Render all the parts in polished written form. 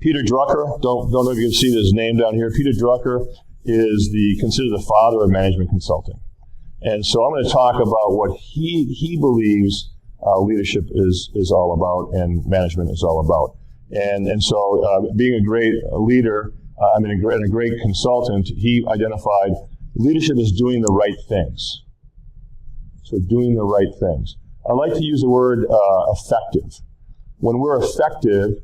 Peter Drucker, don't know if you can see his name down here. Peter Drucker is considered the father of management consulting. And so I'm going to talk about what he believes leadership is all about and management is all about. And so being a great leader, and a great consultant, he identified leadership is doing the right things. So doing the right things. I like to use the word effective. When we're effective,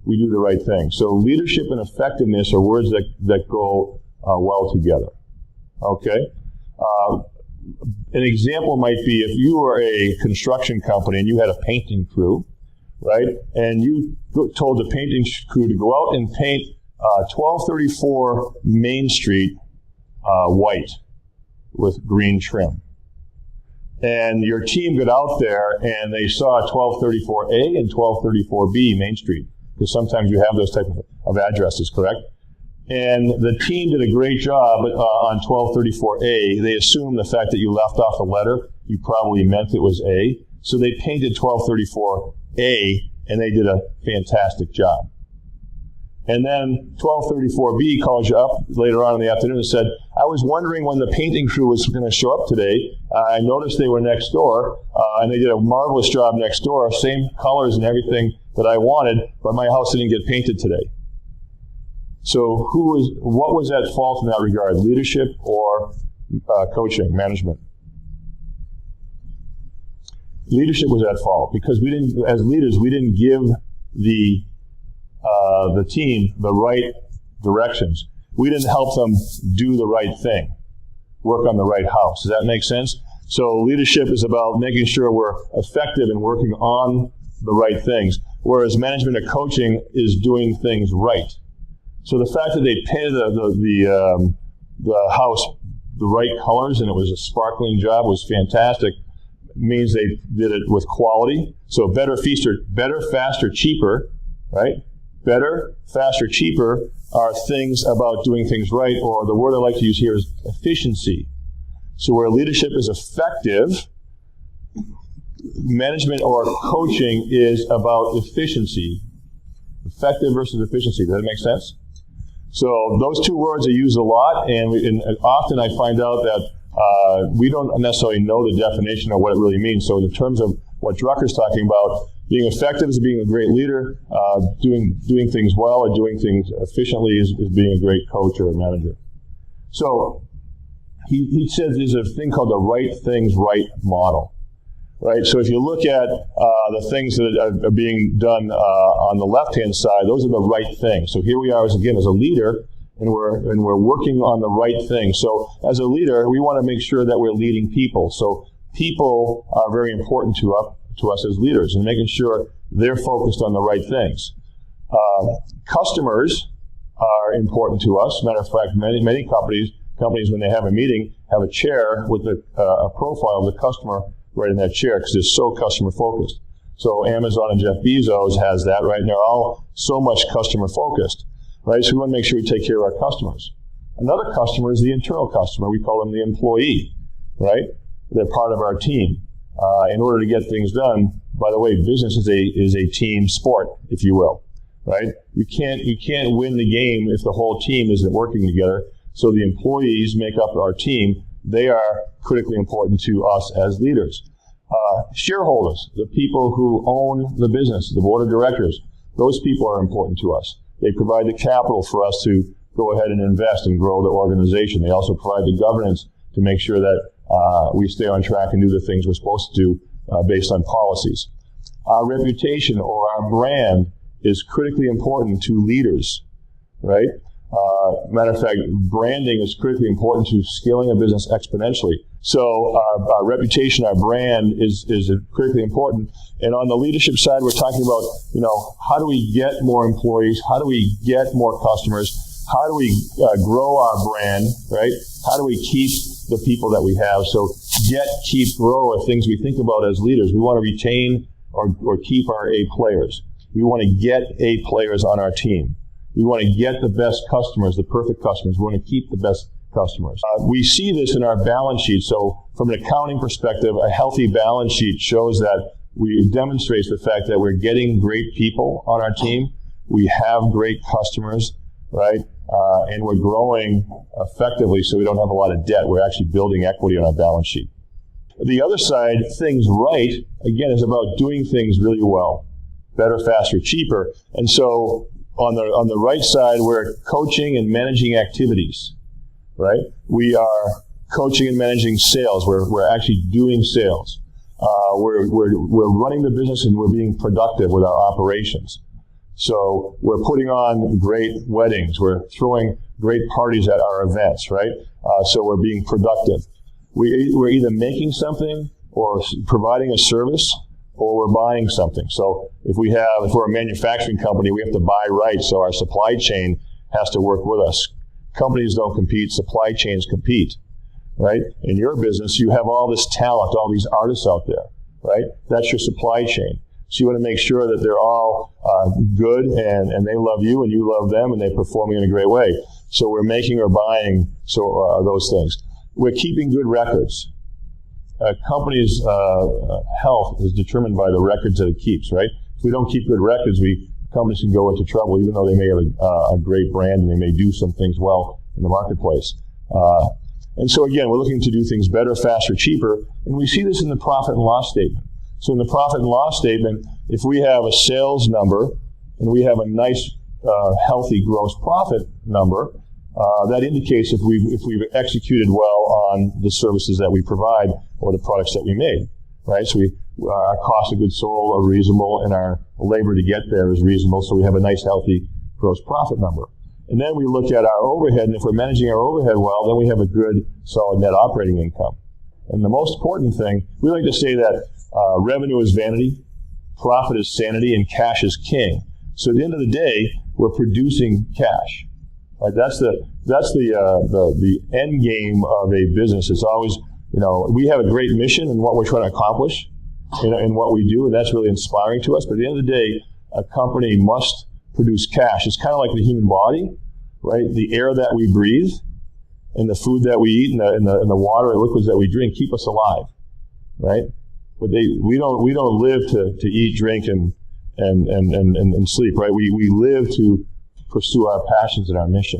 we do the right thing. So leadership and effectiveness are words that go well together. Okay? An example might be if you were a construction company and you had a painting crew, right? And you told the painting crew to go out and paint 1234 Main Street white with green trim. And your team got out there and they saw 1234A and 1234B Main Street, because sometimes you have those type of addresses, correct? And the team did a great job on 1234A. They assumed the fact that you left off the letter, you probably meant it was A. So they painted 1234A, and they did a fantastic job. And then 1234B calls you up later on in the afternoon and said, I was wondering when the painting crew was going to show up today. I noticed they were next door, and they did a marvelous job next door, same colors and everything that I wanted, but my house didn't get painted today. So what was at fault in that regard, leadership or coaching, management? Leadership was at fault because as leaders, we didn't give the team the right directions. We didn't help them do the right thing, work on the right house. Does that make sense? So leadership is about making sure we're effective in working on the right things, whereas management and coaching is doing things right. So the fact that they painted the house the right colors and it was a sparkling job was fantastic, means they did it with quality. So better, faster, cheaper, right? Better, faster, cheaper are things about doing things right, or the word I like to use here is efficiency. So where leadership is effective, management or coaching is about efficiency. Effective versus efficiency. Does that make sense? So those two words are used a lot, and often I find out that we don't necessarily know the definition of what it really means. So in terms of what Drucker's talking about, being effective is being a great leader, doing things well or doing things efficiently is being a great coach or a manager. So he says there's a thing called the right things right model. Right, so if you look at the things that are being done on the left-hand side, those are the right things. So here we are as a leader, and we're working on the right thing. So as a leader, we want to make sure that we're leading people. So people are very important to us as leaders, and making sure they're focused on the right things. Customers are important to us. Matter of fact, many companies when they have a meeting have a chair with a profile of the customer right in that chair because it's so customer focused. So Amazon and Jeff Bezos has that, right? And they're all so much customer focused, right? So we want to make sure we take care of our customers. Another customer is the internal customer. We call them the employee, right? They're part of our team. In order to get things done, by the way, business is a team sport, if you will, right? You can't win the game if the whole team isn't working together. So the employees make up our team. They are critically important to us as leaders. Shareholders, the people who own the business, the board of directors, those people are important to us. They provide the capital for us to go ahead and invest and grow the organization. They also provide the governance to make sure that we stay on track and do the things we're supposed to do based on policies. Our reputation or our brand is critically important to leaders, right? Matter of fact, branding is critically important to scaling a business exponentially. So our reputation, our brand is critically important. And on the leadership side, we're talking about, how do we get more employees? How do we get more customers? How do we grow our brand, right? How do we keep the people that we have? So keep, grow are things we think about as leaders. We want to retain or keep our A players. We want to get A players on our team. We want to get the best customers, the perfect customers. We want to keep the best customers. We see this in our balance sheet. So from an accounting perspective, a healthy balance sheet shows that demonstrates the fact that we're getting great people on our team. We have great customers, right? And we're growing effectively, so we don't have a lot of debt. We're actually building equity on our balance sheet. The other side, things right, again, is about doing things really well. Better, faster, cheaper. And so on the right side, we're coaching and managing activities, right? We are coaching and managing sales. We're actually doing sales. We're running the business and we're being productive with our operations. So we're putting on great weddings. We're throwing great parties at our events, right? So we're being productive. We're either making something or providing a service, or we're buying something. So if we're a manufacturing company, we have to buy right, so our supply chain has to work with us. Companies don't compete, supply chains compete, right? In your business, you have all this talent, all these artists out there, right? That's your supply chain. So you want to make sure that they're all good and they love you and you love them and they're performing in a great way. So we're making or buying those things. We're keeping good records. A company's health is determined by the records that it keeps, right? If we don't keep good records, companies can go into trouble, even though they may have a great brand and they may do some things well in the marketplace. And so again, we're looking to do things better, faster, cheaper, and we see this in the profit and loss statement. So in the profit and loss statement, if we have a sales number and we have a nice, healthy gross profit number, that indicates if we've executed well on the services that we provide or the products that we made, right? So our cost of goods sold are reasonable and our labor to get there is reasonable, so we have a nice, healthy gross profit number. And then we look at our overhead, and if we're managing our overhead well, then we have a good, solid net operating income. And the most important thing, we like to say that revenue is vanity, profit is sanity, and cash is king. So at the end of the day, we're producing cash. Right? That's the end game of a business. It's always, we have a great mission in what we're trying to accomplish, in what we do, and that's really inspiring to us. But at the end of the day, a company must produce cash. It's kind of like the human body, right? The air that we breathe, and the food that we eat, and the water and liquids that we drink keep us alive, right? But we don't live to eat, drink, and sleep, right? We live to pursue our passions and our mission.